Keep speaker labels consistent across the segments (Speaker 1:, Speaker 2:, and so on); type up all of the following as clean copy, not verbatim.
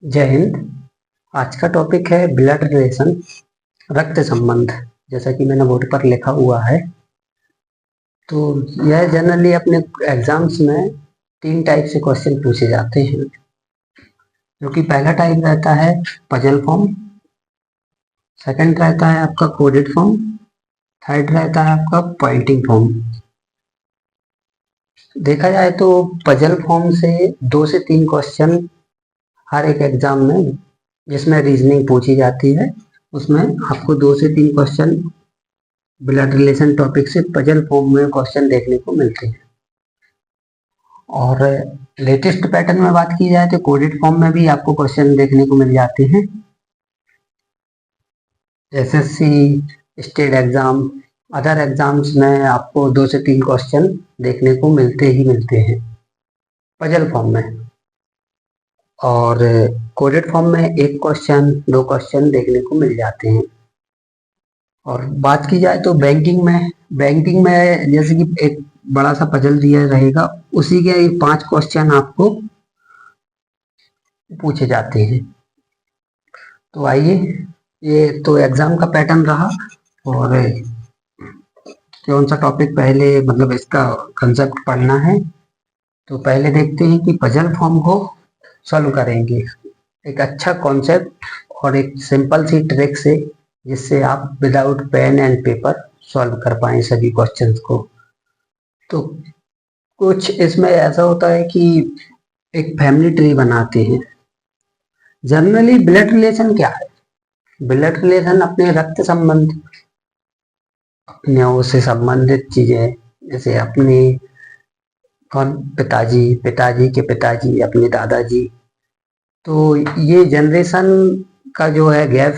Speaker 1: जय हिंद। आज का टॉपिक है ब्लड रिलेशन, रक्त संबंध। जैसा कि मैंने बोर्ड पर लिखा हुआ है, तो यह जनरली अपने एग्जाम्स में 3 टाइप से क्वेश्चन पूछे जाते हैं। जो कि पहला टाइप रहता है पजल फॉर्म, सेकंड रहता है आपका कोडेड फॉर्म, थर्ड रहता है आपका पॉइंटिंग फॉर्म। देखा जाए तो पजल फॉर्म से 2 से 3 क्वेश्चन हर एक एग्जाम में, जिसमें रीजनिंग पूछी जाती है, उसमें आपको 2 से 3 क्वेश्चन ब्लड रिलेशन टॉपिक से पजल फॉर्म में क्वेश्चन देखने को मिलते हैं। और लेटेस्ट पैटर्न में बात की जाए तो कोडेड फॉर्म में भी आपको क्वेश्चन देखने को मिल जाते हैं। SSC, state exam, other exams में आपको 2 से 3 क्वेश्चन देखने को मिलते ही मिलते हैं पजल फॉर्म में। और कोडेड फॉर्म में 1 क्वेश्चन 2 क्वेश्चन देखने को मिल जाते हैं। और बात की जाए तो बैंकिंग में जैसे कि एक बड़ा सा पजल दिया रहेगा, उसी के 5 क्वेश्चन आपको पूछे जाते हैं। तो आइए, ये तो एग्जाम का पैटर्न रहा। और कौन सा टॉपिक पहले, मतलब इसका कंसेप्ट पढ़ना है, तो पहले देखते हैं कि पजल फॉर्म को सॉल्व करेंगे एक अच्छा कॉन्सेप्ट और एक सिंपल सी ट्रिक से, जिससे आप without pen and paper solve कर पाए सभी क्वेश्चंस को। तो कुछ इसमें ऐसा होता है कि एक फैमिली ट्री बनाते हैं। जनरली ब्लड रिलेशन क्या है? ब्लड रिलेशन अपने रक्त संबंध, अपने उससे संबंधित चीजें, जैसे अपने पिताजी के पिताजी, अपने दादाजी। तो ये जनरेशन का जो है गैप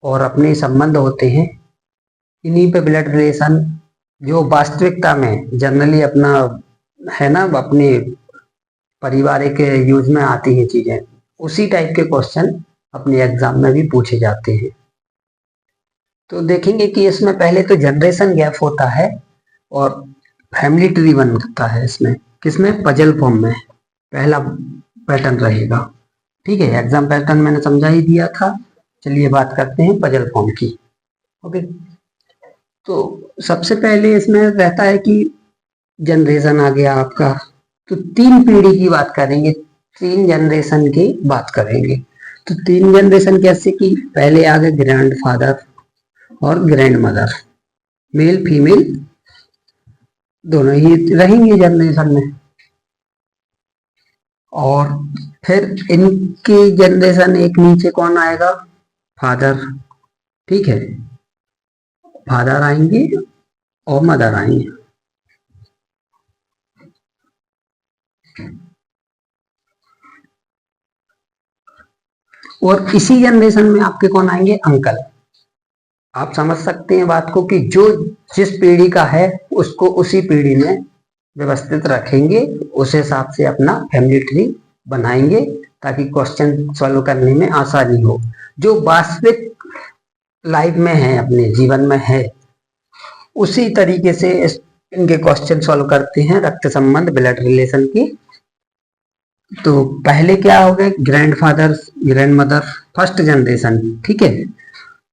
Speaker 1: और अपने संबंध होते हैं, इन्हीं पे ब्लड रिलेशन, जो वास्तविकता में जनरली अपना है ना, अपने पारिवारिक यूज में आती हैं चीजें, उसी टाइप के क्वेश्चन अपने एग्जाम में भी पूछे जाते हैं। तो देखेंगे कि इसमें पहले तो जनरेशन गैप होता है और फैमिली ट्री बनता है इसमें, किसमें? पजल फॉर्म में पहला पैटर्न रहेगा। ठीक है, एग्जाम पैटर्न मैंने समझा ही दिया था। चलिए बात करते हैं पजल फॉर्म की। ओके, तो सबसे पहले इसमें रहता है कि जनरेशन आ गया आपका, तो 3 पीढ़ी की बात करेंगे, 3 जनरेशन की बात करेंगे। तो 3 जनरेशन कैसे कि पहले आ गए ग्रैंडफादर और ग्रैंड मदर, मेल फीमेल दोनों ही रहेंगे जनरेशन में। और फिर इनकी जनरेशन एक नीचे कौन आएगा? फादर। ठीक है, फादर आएंगे और मदर आएंगे। और इसी जनरेशन में आपके कौन आएंगे? अंकल। आप समझ सकते हैं बात को कि जो जिस पीढ़ी का है उसको उसी पीढ़ी में व्यवस्थित रखेंगे, उस हिसाब से अपना फैमिली ट्री बनाएंगे, ताकि क्वेश्चन सॉल्व करने में आसानी हो। जो वास्तविक लाइफ में है, अपने जीवन में है, उसी तरीके से इनके क्वेश्चन सॉल्व करते हैं रक्त संबंध, ब्लड रिलेशन की। तो पहले क्या हो गए? Grandfather, grand mother, first generation. ठीक है,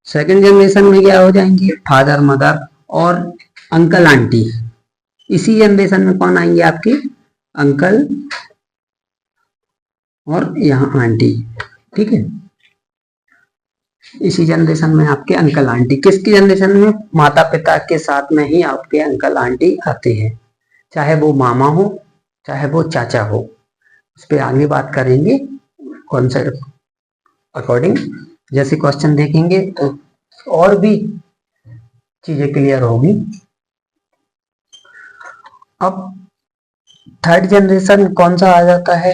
Speaker 1: सेकंड जनरेशन में क्या हो जाएंगे? फादर, मदर और अंकल, आंटी। इसी जनरेशन में कौन आएंगे? आपके अंकल और यहाँ आंटी। ठीक है, इसी जनरेशन में आपके अंकल आंटी। किसकी जनरेशन में? माता पिता के साथ में ही आपके अंकल आंटी आते हैं, चाहे वो मामा हो चाहे वो चाचा हो। उस पर आगे बात करेंगे कौन सा अकॉर्डिंग, जैसे क्वेश्चन देखेंगे तो और भी चीजें क्लियर होगी। अब थर्ड जनरेशन कौन सा आ जाता है?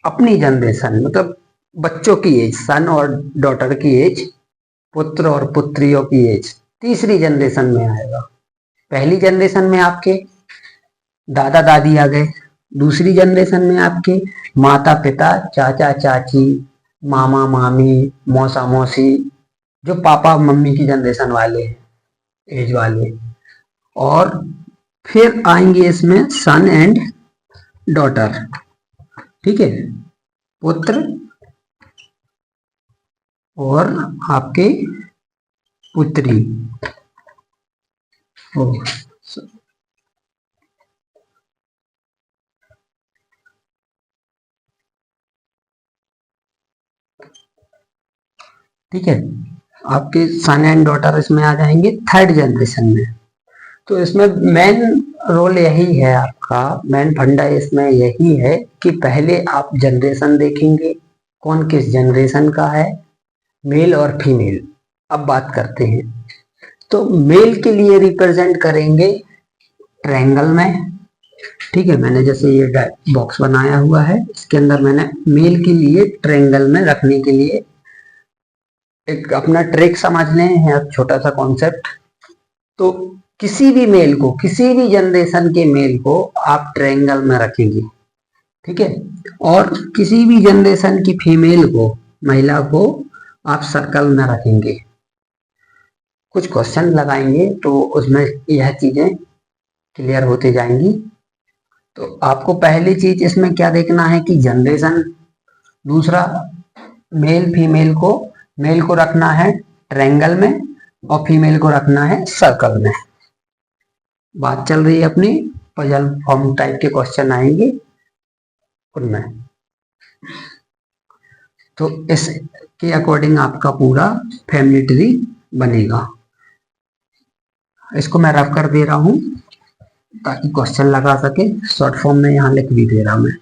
Speaker 1: अपनी जनरेशन, मतलब बच्चों की एज, सन और डॉटर की एज, पुत्र और पुत्रियों की एज तीसरी जनरेशन में आएगा। पहली जनरेशन में आपके दादा दादी आ गए, दूसरी जनरेशन में आपके माता पिता, चाचा चाची, मामा मामी, मौसा मौसी, जो पापा मम्मी की जनरेशन वाले हैं, एज वाले। और फिर आएंगे इसमें सन एंड डॉटर। ठीक है, पुत्र और आपके पुत्री। ओ, ठीक है, आपके सन एंड डॉटर इसमें आ जाएंगे थर्ड जनरेशन में। तो इसमें मेन रोल यही है, आपका मेन फंडा इसमें यही है कि पहले आप जनरेशन देखेंगे, कौन किस जनरेशन का है, मेल और फीमेल। अब बात करते हैं, तो मेल के लिए रिप्रेजेंट करेंगे ट्रायंगल में। ठीक है, मैंने जैसे ये बॉक्स बनाया हुआ है, इसके अंदर मैंने मेल के लिए ट्रायंगल में रखने के लिए एक अपना ट्रिक समझ लें, है छोटा सा कॉन्सेप्ट। तो किसी भी मेल को, किसी भी जनरेशन के मेल को आप ट्रायंगल में रखेंगे, ठीक है, और किसी भी जनरेशन की फीमेल को, महिला को आप सर्कल में रखेंगे। कुछ क्वेश्चन लगाएंगे तो उसमें यह चीजें क्लियर होते जाएंगी। तो आपको पहली चीज इसमें क्या देखना है कि जनरेशन, दूसरा मेल फीमेल को, मेल को रखना है ट्रायंगल में और फीमेल को रखना है सर्कल में। बात चल रही है अपनी, पजल फॉर्म टाइप के क्वेश्चन आएंगे उनमें। तो इसके अकॉर्डिंग आपका पूरा फैमिली ट्री बनेगा। इसको मैं रफ कर दे रहा हूं ताकि क्वेश्चन लगा सके, शॉर्ट फॉर्म में यहां लिख भी दे रहा हूं मैं।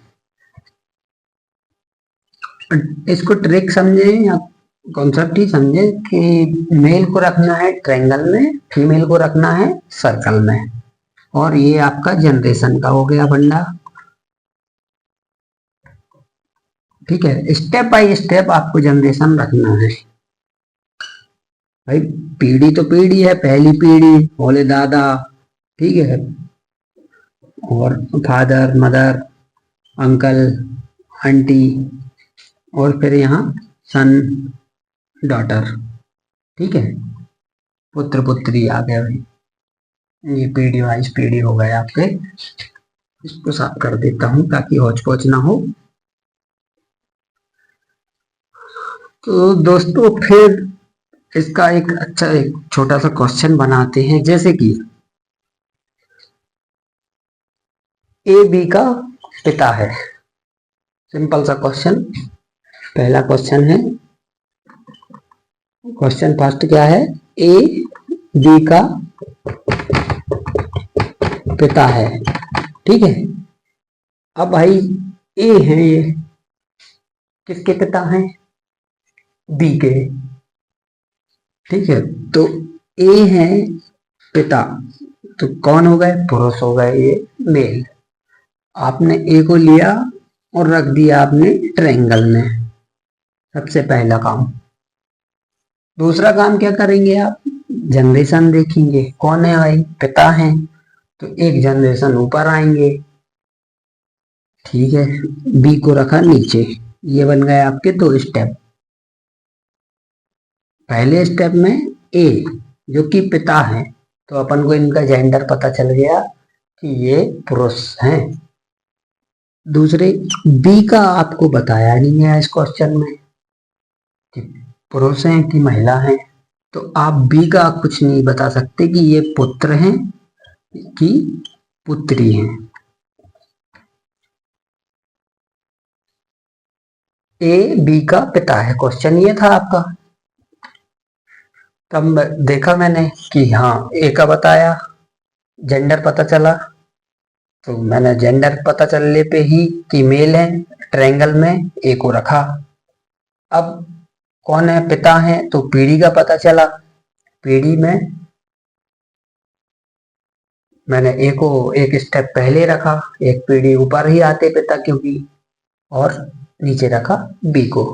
Speaker 1: इसको ट्रिक समझे या कॉन्सेप्ट ही समझे कि मेल को रखना है ट्रायंगल में, फीमेल को रखना है सर्कल में, और ये आपका जनरेशन का हो गया फंडा। ठीक है, स्टेप बाय स्टेप आपको जनरेशन रखना है भाई। पीढ़ी तो पीढ़ी है, पहली पीढ़ी बोले दादा, ठीक है, और फादर मदर अंकल आंटी, और फिर यहाँ सन डॉटर, ठीक है, पुत्र पुत्री आ गया भाई। ये पीढ़ी वाइज पीढ़ी हो गए आपके। इसको साफ कर देता हूं ताकि हौच पौच ना हो। तो दोस्तों फिर इसका एक अच्छा एक छोटा सा क्वेश्चन बनाते हैं, जैसे कि ए बी का पिता है। सिंपल सा क्वेश्चन, पहला क्वेश्चन है, क्वेश्चन फर्स्ट क्या है, ए बी का पिता है, ठीक है। अब भाई ए है, ये किसके पिता हैं, बी के, ठीक है। तो ए है पिता, तो कौन हो गए, पुरुष हो गए, ये मेल। आपने ए को लिया और रख दिया आपने ट्रायंगल में, सबसे पहला काम। दूसरा काम क्या करेंगे आप, जनरेशन देखेंगे, कौन है भाई, पिता है, तो एक जनरेशन ऊपर आएंगे, ठीक है, बी को रखा नीचे। ये बन गए आपके दो स्टेप। पहले स्टेप में ए जो कि पिता है, तो अपन को इनका जेंडर पता चल गया कि ये पुरुष हैं। दूसरे बी का आपको बताया नहीं है इस क्वेश्चन में कि पुरुष हैं कि महिला हैं, तो आप बी का कुछ नहीं बता सकते कि ये पुत्र हैं कि पुत्री हैं। ए बी का पिता है, क्वेश्चन ये था आपका। तब देखा मैंने कि हाँ ए का बताया, जेंडर पता चला, तो मैंने जेंडर पता चलने पे ही कि मेल है, ट्रायंगल में ए को रखा। अब कौन है, पिता है, तो पीढ़ी का पता चला, पीढ़ी में मैंने ए को एक स्टेप पहले रखा, एक पीढ़ी ऊपर ही आते पिता क्योंकि, और नीचे रखा बी को।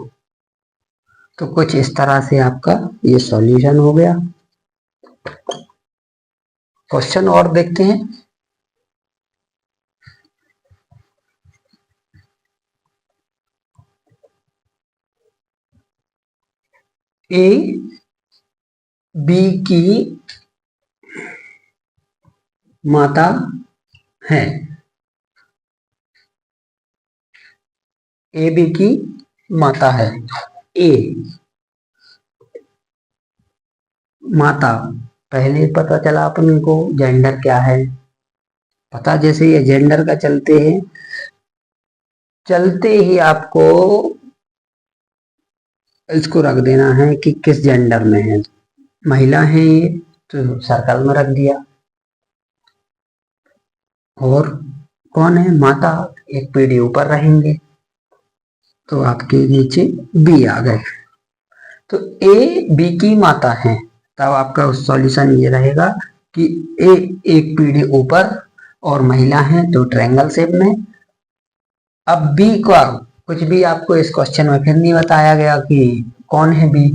Speaker 1: तो कुछ इस तरह से आपका ये सॉल्यूशन हो गया। क्वेश्चन और देखते हैं। ए बी की माता है, ए बी की माता है, ए माता, पहले पता चला अपन को जेंडर क्या है, पता जैसे ये जेंडर का चलते ही आपको इसको रख देना है कि किस जेंडर में है। महिला है ये तो सर्कल में रख दिया, और कौन है माता, एक पीढ़ी ऊपर रहेंगे तो आपके नीचे बी आ गए। तो ए बी की माता है, तब आपका सॉल्यूशन ये रहेगा कि ए एक पीढ़ी ऊपर और महिला है तो ट्रायंगल शेप में। अब बी का कुछ भी आपको इस क्वेश्चन में फिर नहीं बताया गया कि कौन है बी,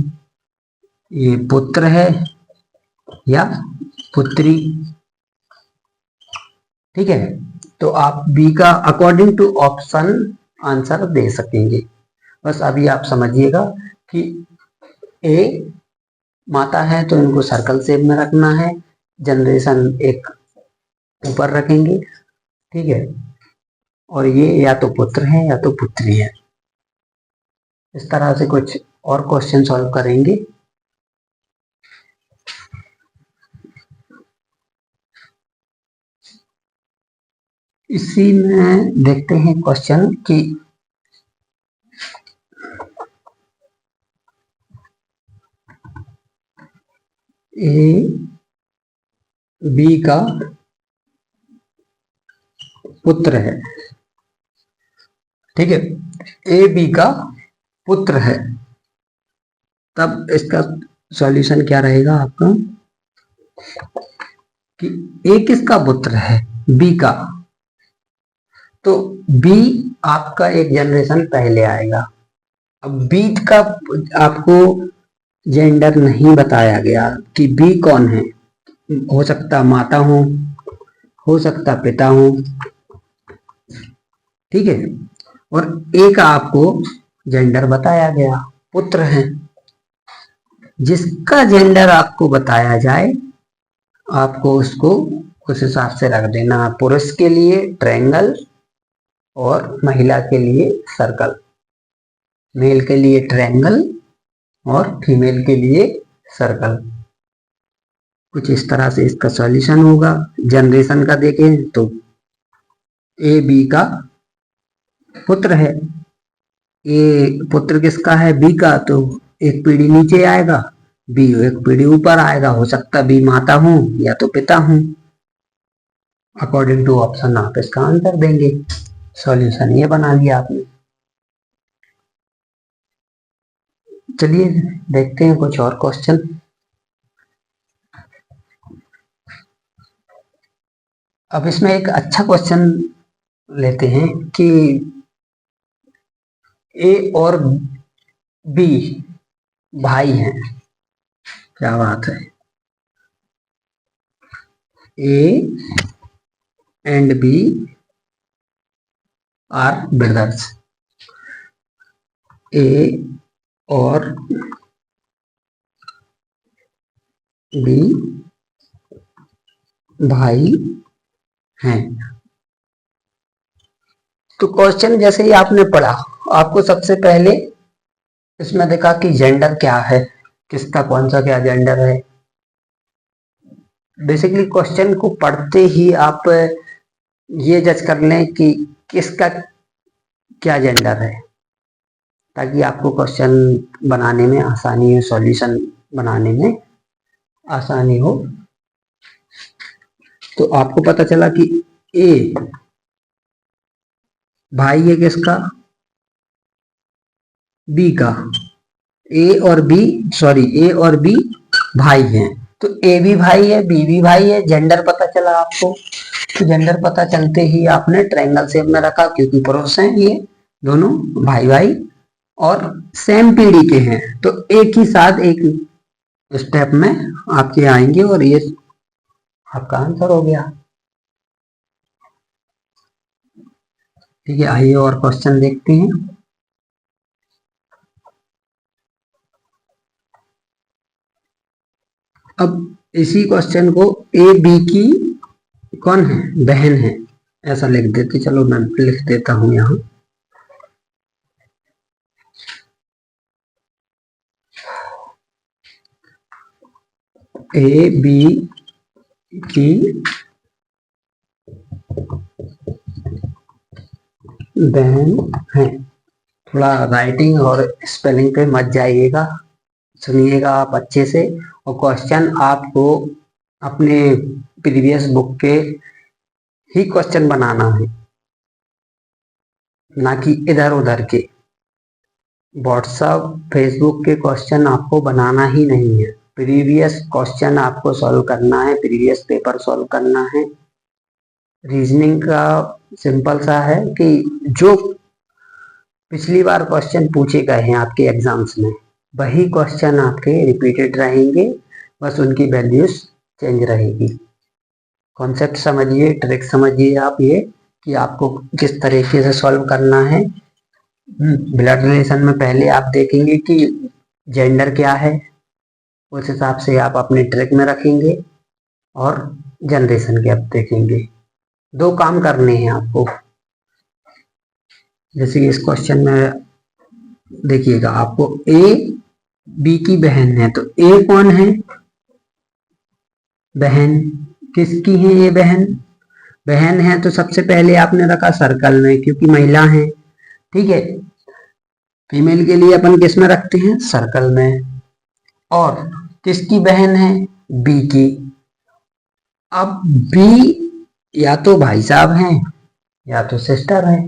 Speaker 1: ये पुत्र है या पुत्री, ठीक है। तो आप बी का अकॉर्डिंग टू ऑप्शन आंसर दे सकेंगे। बस अभी आप समझिएगा कि ए माता है तो इनको सर्कल शेप में रखना है, जनरेशन एक ऊपर रखेंगे, ठीक है, और ये या तो पुत्र है या तो पुत्री है। इस तरह से कुछ और क्वेश्चन सॉल्व करेंगे। इसी में देखते हैं क्वेश्चन कि ए बी का पुत्र है, ठीक है, ए बी का पुत्र है, तब इसका सॉल्यूशन क्या रहेगा आपका कि ए किसका पुत्र है, बी का, तो बी आपका एक जनरेशन पहले आएगा। अब बी का आपको जेंडर नहीं बताया गया कि बी कौन है, हो सकता माता हो सकता पिता हो, ठीक है, और ए का आपको जेंडर बताया गया पुत्र है। जिसका जेंडर आपको बताया जाए आपको उसको उस हिसाब से रख देना, पुरुष के लिए ट्रायंगल और महिला के लिए सर्कल, मेल के लिए ट्रायंगल और फीमेल के लिए सर्कल। कुछ इस तरह से इसका सॉल्यूशन होगा। जनरेशन का देखें तो ए बी का पुत्र है, ए पुत्र किसका है, बी का, तो एक पीढ़ी नीचे आएगा, बी एक पीढ़ी ऊपर आएगा, हो सकता बी माता हूं या तो पिता हूं। अकॉर्डिंग टू ऑप्शन आप इसका आंसर देंगे। सॉल्यूशन ये बना लिया आपने। चलिए देखते हैं कुछ और क्वेश्चन। अब इसमें एक अच्छा क्वेश्चन लेते हैं कि ए और बी भाई हैं, क्या बात है, A and B are brothers, A और बी भाई हैं। तो क्वेश्चन जैसे ही आपने पढ़ा, आपको सबसे पहले इसमें देखा कि जेंडर क्या है, किसका कौन सा क्या जेंडर है। बेसिकली क्वेश्चन को पढ़ते ही आप ये जज कर लें कि किसका क्या जेंडर है, ताकि आपको क्वेश्चन बनाने में आसानी हो, सॉल्यूशन बनाने में आसानी हो। तो आपको पता चला कि ए भाई है किसका, बी का, ए और बी भाई हैं, तो ए भी भाई है बी भी भाई है। जेंडर पता चला आपको, तो जेंडर पता चलते ही आपने ट्रायंगल शेप में रखा, क्योंकि पुरुष हैं ये दोनों भाई भाई और सेम पीढ़ी के हैं, तो एक ही साथ एक स्टेप में आपके आएंगे और ये आपका आंसर हो गया। ठीक है, आइए और क्वेश्चन देखते हैं। अब इसी क्वेश्चन को ए बी की कौन है, बहन है, ऐसा लिख देते, चलो मैं लिख देता हूं यहां। ए बी की बहन है। थोड़ा राइटिंग और स्पेलिंग पे मत जाइएगा, सुनिएगा आप अच्छे से। और क्वेश्चन आपको अपने प्रीवियस बुक के ही क्वेश्चन बनाना है, ना कि इधर उधर के व्हाट्सएप फेसबुक के क्वेश्चन आपको बनाना ही नहीं है। प्रीवियस क्वेश्चन आपको सॉल्व करना है, प्रीवियस पेपर सॉल्व करना है। रीजनिंग का सिंपल सा है कि जो पिछली बार क्वेश्चन पूछे गए हैं आपके एग्जाम्स में, वही क्वेश्चन आपके रिपीटेड रहेंगे, बस उनकी वैल्यूज चेंज रहेगी। कॉन्सेप्ट समझिए, ट्रिक समझिए आप ये कि आपको किस तरीके से सॉल्व करना है। ब्लड रिलेशन में पहले आप देखेंगे कि जेंडर क्या है, उस हिसाब से आप अपने ट्रिक में रखेंगे, और जनरेशन गैप देखेंगे। दो काम करने हैं आपको। जैसे कि इस क्वेश्चन में देखिएगा, आपको ए बी की बहन है, तो ए कौन है? बहन। किसकी है ये बहन? बहन है तो सबसे पहले आपने रखा सर्कल में, क्योंकि महिला है। ठीक है, फीमेल के लिए अपन किस में रखते हैं? सर्कल में। और किसकी बहन है? बी की। अब बी या तो भाई साहब हैं या तो सिस्टर है,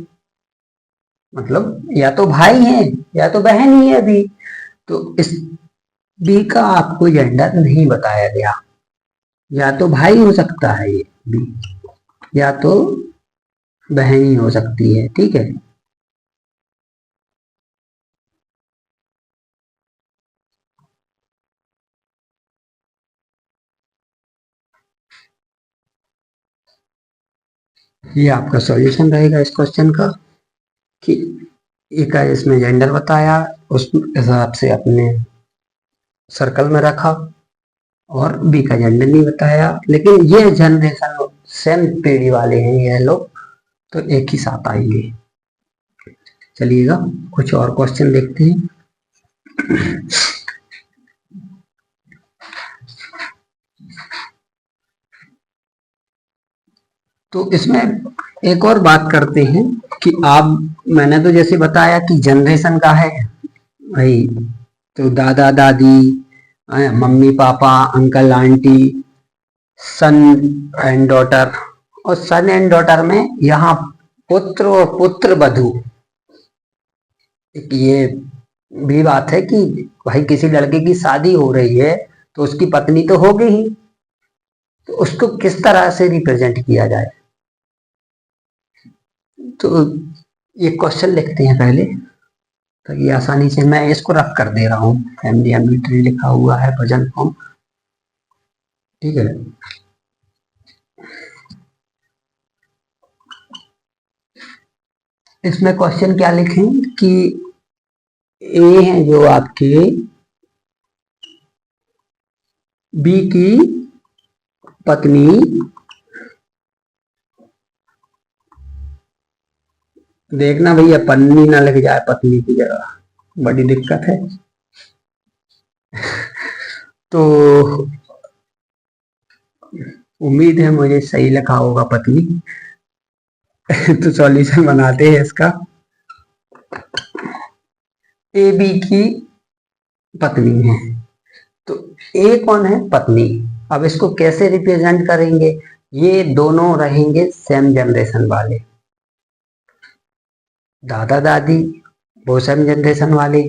Speaker 1: मतलब या तो भाई है या तो बहन ही है बी। तो इस बी का आपको जेंडर नहीं बताया गया, या तो भाई हो सकता है ये बी, या तो बहन ही हो सकती है। ठीक है, ये आपका सॉल्यूशन रहेगा इस क्वेश्चन का कि ए का इसमें जेंडर बताया, उस हिसाब से अपने सर्कल में रखा, और बी का जेंडर नहीं बताया। लेकिन ये जनरेशन सेम पीढ़ी वाले हैं ये लोग, तो एक ही साथ आएंगे। चलिएगा कुछ और क्वेश्चन देखते हैं। तो इसमें एक और बात करते हैं कि आप, मैंने तो जैसे बताया कि जनरेशन का है भाई, तो दादा दादी, mummy papa, uncle aunty, son and daughter. और सन एंड डॉटर में यहाँ पुत्र और पुत्र वधू, ये भी बात है कि भाई किसी लड़के की शादी हो रही है तो उसकी पत्नी तो होगी ही, तो उसको किस तरह से रिप्रेजेंट किया जाए। तो ये क्वेश्चन लिखते हैं पहले, ताकि आसानी से, मैं इसको रफ कर दे रहा हूँ। फैमिली एम्बिट्री लिखा हुआ है, वजन फॉर्म। ठीक है, इसमें क्वेश्चन क्या लिखें कि ए है जो आपके बी की पत्नी, देखना भैया पन्नी ना लग जाए पत्नी की जगह, बड़ी दिक्कत है। तो उम्मीद है मुझे सही लिखा होगा पत्नी। तो सॉल्यूशन बनाते हैं इसका। ए बी की पत्नी है, तो ए कौन है? पत्नी। अब इसको कैसे रिप्रेजेंट करेंगे? ये दोनों रहेंगे सेम जनरेशन वाले, दादा दादी वो सेम जनरेशन वाले,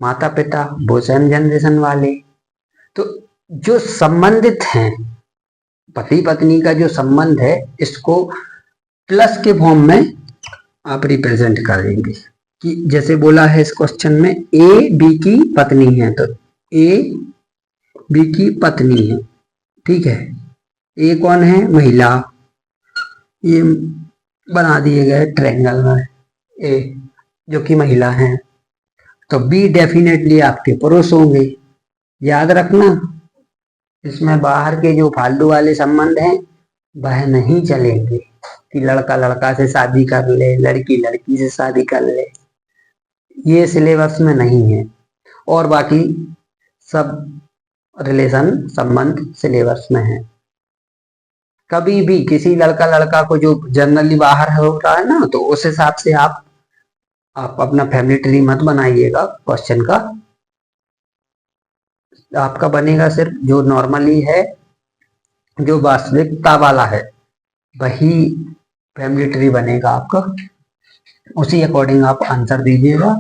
Speaker 1: माता पिता वो सेम जनरेशन वाले। तो जो संबंधित हैं, पति पत्नी का जो संबंध है, इसको प्लस के फॉर्म में आप रिप्रेजेंट करेंगे। कि जैसे बोला है इस क्वेश्चन में, ए बी की पत्नी है, तो ए बी की पत्नी है। ठीक है, ए कौन है? महिला। ये बना दिए गए ट्रायंगल में ए जो कि महिला है, तो बी डेफिनेटली आपके पुरुष होंगे। याद रखना, इसमें बाहर के जो फालतू वाले संबंध हैं वह नहीं चलेंगे, कि लड़का लड़का से शादी कर ले, लड़की लड़की से शादी कर ले, ये सिलेबस में नहीं है। और बाकी सब रिलेशन संबंध सिलेबस में है। कभी भी किसी लड़का लड़का को जो जनरली बाहर हो रहा है ना, तो उस हिसाब से आप अपना फैमिली ट्री मत बनाइएगा क्वेश्चन का। आपका बनेगा सिर्फ जो नॉर्मली है, जो वास्तविकता वाला है, वही फैमिली ट्री बनेगा आपका। उसी अकॉर्डिंग आप आंसर दीजिएगा।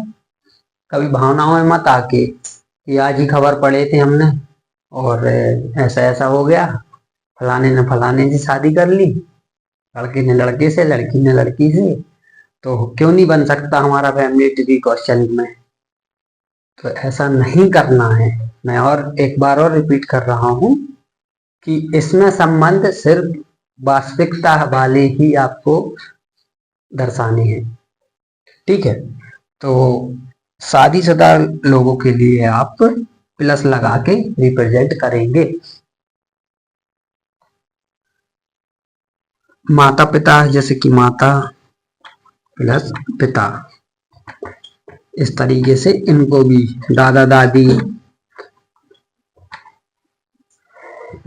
Speaker 1: कभी भावनाओं में मत आके कि आज ही खबर पढ़े थे हमने और ऐसा ऐसा हो गया, फलाने ने फलाने से शादी कर ली, लड़के ने लड़के से, लड़की ने लड़की से, तो क्यों नहीं बन सकता हमारा फैमिली ट्री क्वेश्चन में। तो ऐसा नहीं करना है। मैं और एक बार और रिपीट कर रहा हूं कि इसमें संबंध सिर्फ वास्तविकता वाले ही आपको दर्शाने हैं। ठीक है, तो शादीशुदा लोगों के लिए आप प्लस लगा के रिप्रेजेंट करेंगे। माता पिता, जैसे कि माता प्लस पिता, इस तरीके से इनको भी, दादा दादी,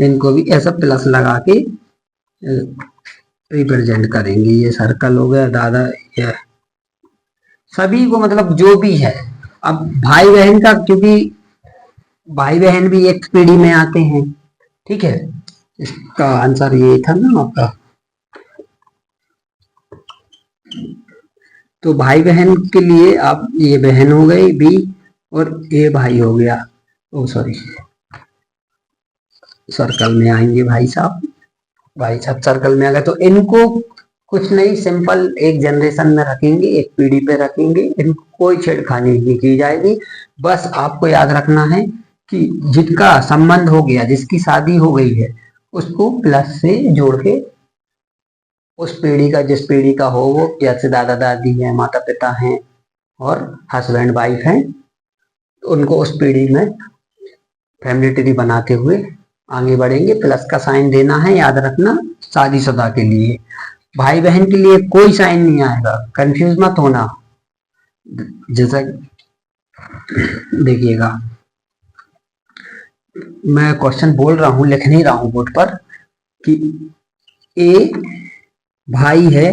Speaker 1: इनको भी ऐसा प्लस लगा के रिप्रेजेंट करेंगे। ये सर्कल हो गया दादा, ये सभी को, मतलब जो भी है। अब भाई बहन का, क्योंकि भाई बहन भी एक पीढ़ी में आते हैं। ठीक है, इसका आंसर ये था ना आपका। तो भाई बहन के लिए आप, ये बहन हो गई बी और ये भाई हो गया। ओ सॉरी, सर्कल में आएंगे भाई साहब, भाई साहब सर्कल में आ गए। तो इनको कुछ नहीं, सिंपल एक जनरेशन में रखेंगे, एक पीढ़ी पे रखेंगे, इनको कोई छेड़खानी नहीं की जाएगी। बस आपको याद रखना है कि जिसका संबंध हो गया, जिसकी शादी हो गई है, उसको प्लस से जोड़ के, उस पीढ़ी का, जिस पीढ़ी का हो वो, जैसे दादा दादी हैं, माता पिता हैं और हस्बैंड वाइफ हैं, उनको उस पीढ़ी में फैमिली ट्री बनाते हुए आगे बढ़ेंगे। प्लस का साइन देना है, याद रखना, शादीशुदा के लिए। भाई बहन के लिए कोई साइन नहीं आएगा, कंफ्यूज मत होना। जैसा देखिएगा, मैं क्वेश्चन बोल रहा हूं, लिख नहीं रहा हूं बोर्ड पर, कि ए भाई है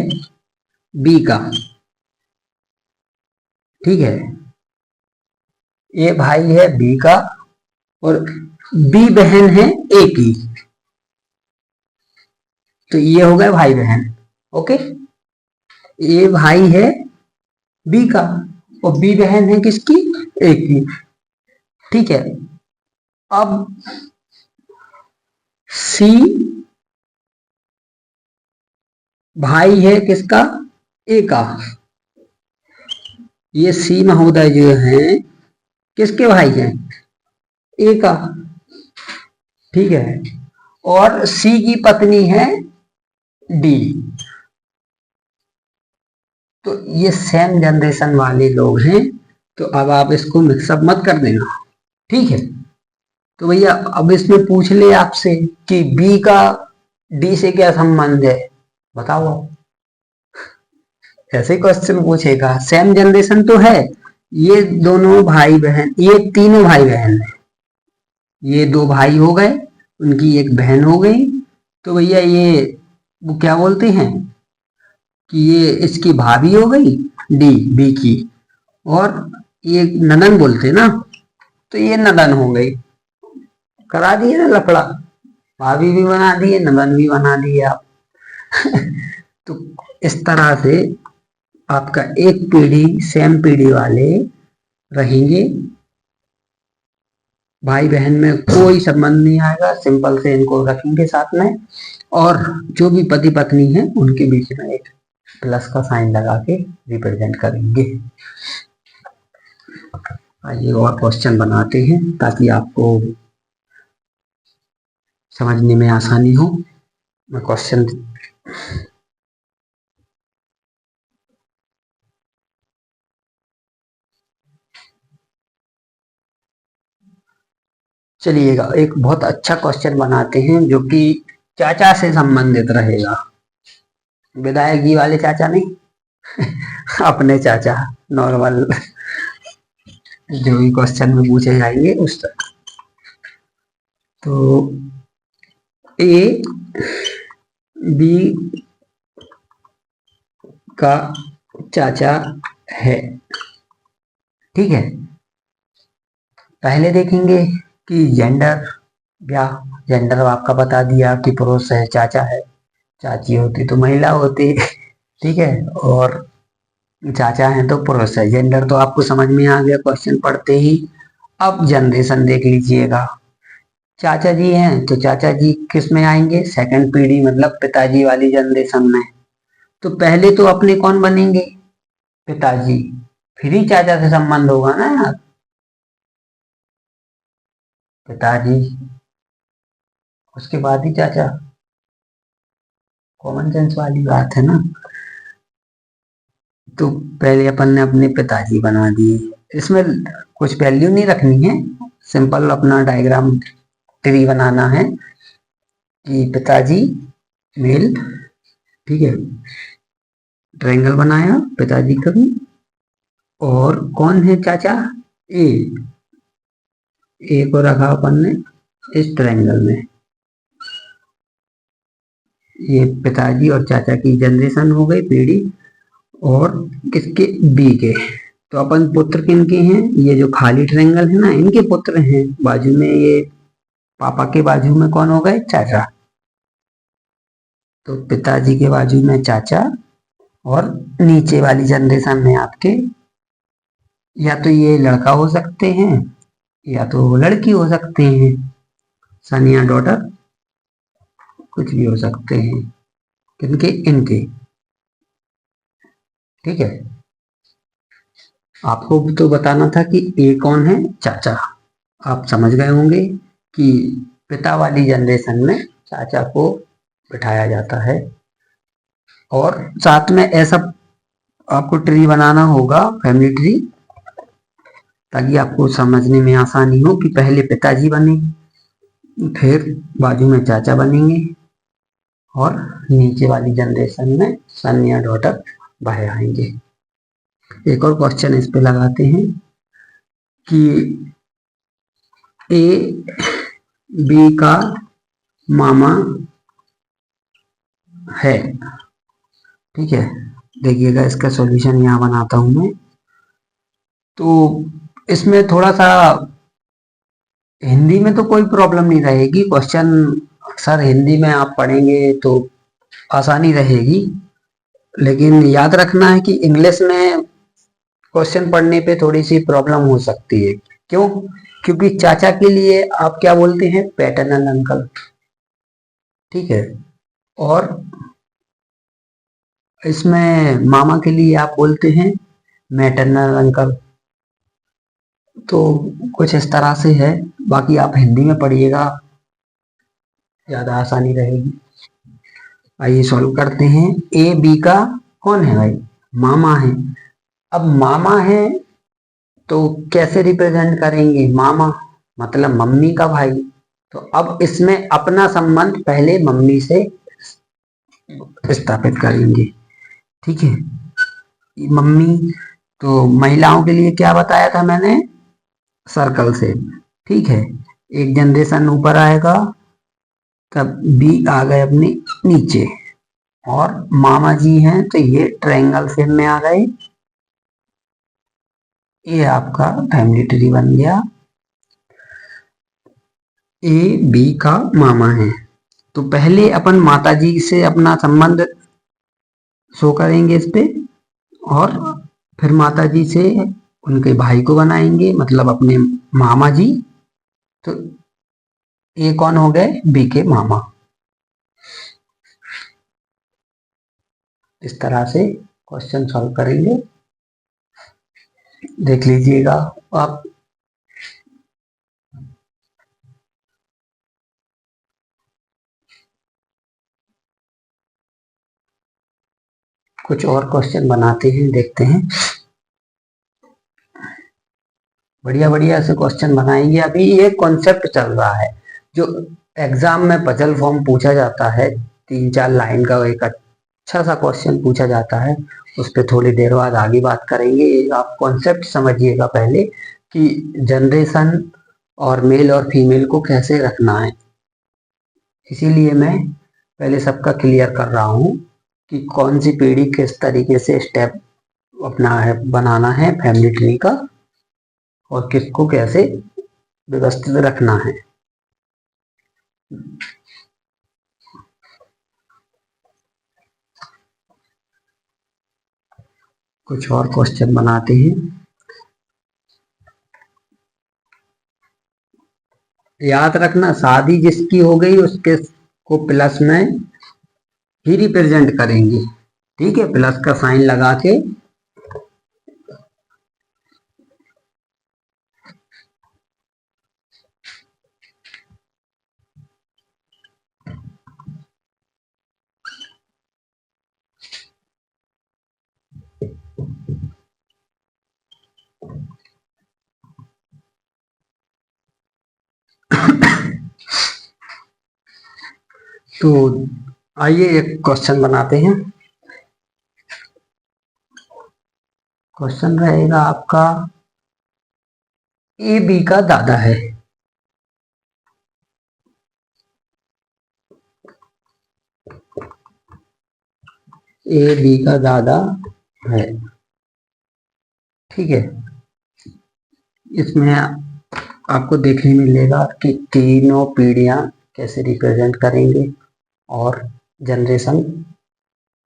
Speaker 1: बी का। ठीक है, ए भाई है बी का और बी बहन है ए की। तो ये हो गए भाई बहन। ओके, ए भाई है बी का और बी बहन है किसकी, ए की। ठीक है, अब सी भाई है किसका, ए का। ये सी महोदय जो है किसके भाई हैं, ए का। ठीक है, और सी की पत्नी है डी। तो ये सेम जनरेशन वाले लोग हैं। तो अब आप इसको मिक्सअप मत कर देना। ठीक है, तो भैया अब इसमें पूछ ले आपसे कि बी का डी से क्या संबंध है, बताओ। ऐसे क्वेश्चन पूछेगा, सेम जनरेशन तो है, ये दोनों भाई बहन, ये तीनों भाई बहन है, ये दो भाई हो गए, उनकी एक बहन हो गई। तो भैया ये वो क्या बोलते हैं कि ये इसकी भाभी हो गई डी, बी की, और ये ननन बोलते हैं ना, तो ये ननन हो गई। करा दिए ना लफड़ा, भाभी भी बना दिए, ननन भी बना दिए आप। तो इस तरह से आपका एक पीढ़ी, सेम पीढ़ी वाले रहेंगे। भाई बहन में कोई संबंध नहीं आएगा, सिंपल से इनको रखेंगे साथ में। और जो भी पति पत्नी है उनके बीच में एक प्लस का साइन लगा के रिप्रेजेंट करेंगे। आइए और क्वेश्चन बनाते हैं ताकि आपको समझने में आसानी हो। मैं क्वेश्चन चलिएगा, एक बहुत अच्छा क्वेश्चन बनाते हैं जो कि चाचा से संबंधित रहेगा। विदायगी वाले चाचा नहीं, अपने चाचा, नॉर्मल जो भी क्वेश्चन में पूछे जाएंगे उस तरह। तो ए बी का चाचा है। ठीक है, पहले देखेंगे कि जेंडर, या जेंडर आपका बता दिया कि पुरुष है, चाचा है, चाची होती तो महिला होती। ठीक है, और चाचा है तो पुरुष है, जेंडर तो आपको समझ में आ गया क्वेश्चन पढ़ते ही। अब जनरेशन देख लीजिएगा, चाचा जी हैं तो चाचा जी किस में आएंगे, सेकंड पीढ़ी मतलब पिताजी वाली जनरेशन में। तो पहले तो अपने कौन बनेंगे, पिताजी, फिर ही चाचा से संबंध होगा ना यार, पिताजी उसके बाद ही चाचा, कॉमन सेंस वाली बात है ना। तो पहले अपन ने अपने पिताजी बना दिए, इसमें कुछ वैल्यू नहीं रखनी है, सिंपल अपना डायग्राम ट्री बनाना है कि पिताजी मेल, ठीक है, ट्रायंगल बनाया पिताजी का भी, और कौन है चाचा, ए, ए को रखा अपन ने इस ट्रायंगल में। ये पिताजी और चाचा की जनरेशन हो गई, पीढ़ी, और किसके, बी के। तो अपन पुत्र किनके हैं, ये जो खाली ट्रायंगल है ना, इनके पुत्र हैं। बाजू में ये पापा के बाजू में कौन हो गए, चाचा। तो पिताजी के बाजू में चाचा, और नीचे वाली जनरेशन में आपके या तो ये लड़का हो सकते हैं या तो लड़की हो सकते हैं, सन या डॉटर, कुछ भी हो सकते हैं, किनके, इनके। ठीक है, आपको तो बताना था कि ए कौन है, चाचा। आप समझ गए होंगे कि पिता वाली जनरेशन में चाचा को बिठाया जाता है। और साथ में ऐसा आपको ट्री बनाना होगा, फैमिली ट्री, ताकि आपको समझने में आसानी हो कि पहले पिताजी बने, फिर बाजू में चाचा बनेंगे, और नीचे वाली जनरेशन में सन या डॉटर बाहर आएंगे। एक और क्वेश्चन इस पे लगाते हैं कि ए बी का मामा है। ठीक है, देखिएगा इसका सॉल्यूशन यहाँ बनाता हूं मैं। तो इसमें थोड़ा सा हिंदी में तो कोई प्रॉब्लम नहीं रहेगी, क्वेश्चन अक्सर हिंदी में आप पढ़ेंगे तो आसानी रहेगी, लेकिन याद रखना है कि इंग्लिश में क्वेश्चन पढ़ने पे थोड़ी सी प्रॉब्लम हो सकती है। क्यों, क्योंकि चाचा के लिए आप क्या बोलते हैं, पैटर्नल अंकल। ठीक है, और इसमें मामा के लिए आप बोलते हैं मैटरनल अंकल। तो कुछ इस तरह से है, बाकी आप हिंदी में पढ़िएगा, ज्यादा आसानी रहेगी। आइए सॉल्व करते हैं। ए बी का कौन है भाई, मामा है। अब मामा है तो कैसे रिप्रेजेंट करेंगे, मामा मतलब मम्मी का भाई। तो अब इसमें अपना संबंध पहले मम्मी से स्थापित करेंगे। ठीक है, मम्मी, तो महिलाओं के लिए क्या बताया था मैंने, सर्कल से। ठीक है, एक जनरेशन ऊपर आएगा तब बी आ गए अपने नीचे, और मामा जी हैं तो ये ट्रायंगल शेप में आ गए। ये आपका फैमिली ट्री बन गया। ए बी का मामा है, तो पहले अपन माता जी से अपना संबंध शो करेंगे इस पे, और फिर माता जी से उनके भाई को बनाएंगे, मतलब अपने मामा जी। तो ये कौन हो गए, बी के मामा। इस तरह से क्वेश्चन सॉल्व करेंगे, देख लीजिएगा आप। कुछ और क्वेश्चन बनाते हैं, देखते हैं, बढ़िया बढ़िया ऐसे क्वेश्चन बनाएंगे। अभी ये कॉन्सेप्ट चल रहा है, जो एग्जाम में पजल फॉर्म पूछा जाता है, 3-4 लाइन का एक अच्छा सा क्वेश्चन पूछा जाता है, उस पर थोड़ी देर बाद आगे बात करेंगे। आप कॉन्सेप्ट समझिएगा पहले कि जनरेशन और मेल और फीमेल को कैसे रखना है। इसीलिए मैं पहले सबका क्लियर कर रहा हूँ कि कौन सी पीढ़ी किस तरीके से स्टेप अपना है बनाना है फैमिली ट्री का, और किसको कैसे व्यवस्थित रखना है। कुछ और क्वेश्चन बनाते हैं। याद रखना, शादी जिसकी हो गई उसके को प्लस में ही रिप्रेजेंट करेंगे, ठीक है, प्लस का साइन लगा के। तो आइए एक क्वेश्चन बनाते हैं। क्वेश्चन रहेगा आपका, ए बी का दादा है। ए बी का दादा है, ठीक है। इसमें आपको देखने मिलेगा कि तीनों पीढ़ियां कैसे रिप्रेजेंट करेंगे और जनरेशन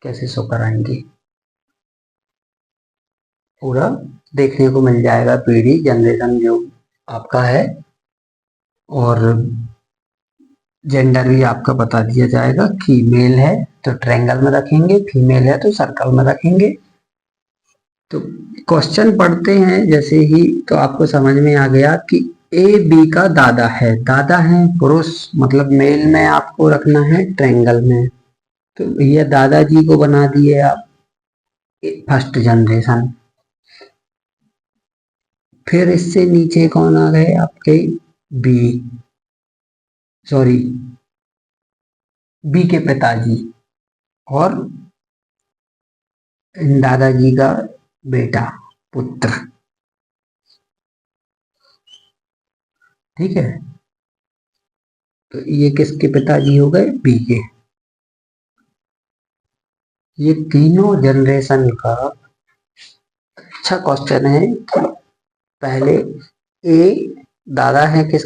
Speaker 1: कैसे शो कराएंगे। पूरा देखने को मिल जाएगा, पीढ़ी जनरेशन जो आपका है, और जेंडर भी आपका बता दिया जाएगा कि मेल है तो ट्रायंगल में रखेंगे, फीमेल है तो सर्कल में रखेंगे। तो क्वेश्चन पढ़ते हैं जैसे ही तो आपको समझ में आ गया कि ए बी का दादा है, दादा है पुरुष, मतलब मेल में आपको रखना है ट्रायंगल में। तो ये दादाजी को बना दिए आप फर्स्ट जनरेशन। फिर इससे नीचे कौन आ गए आपके, बी, सॉरी बी के पिताजी और दादाजी का बेटा, पुत्र, ठीक है। तो ये किसके पिताजी हो गए, बी के। ये तीनों जनरेशन का अच्छा क्वेश्चन है कि पहले ए दादा है किस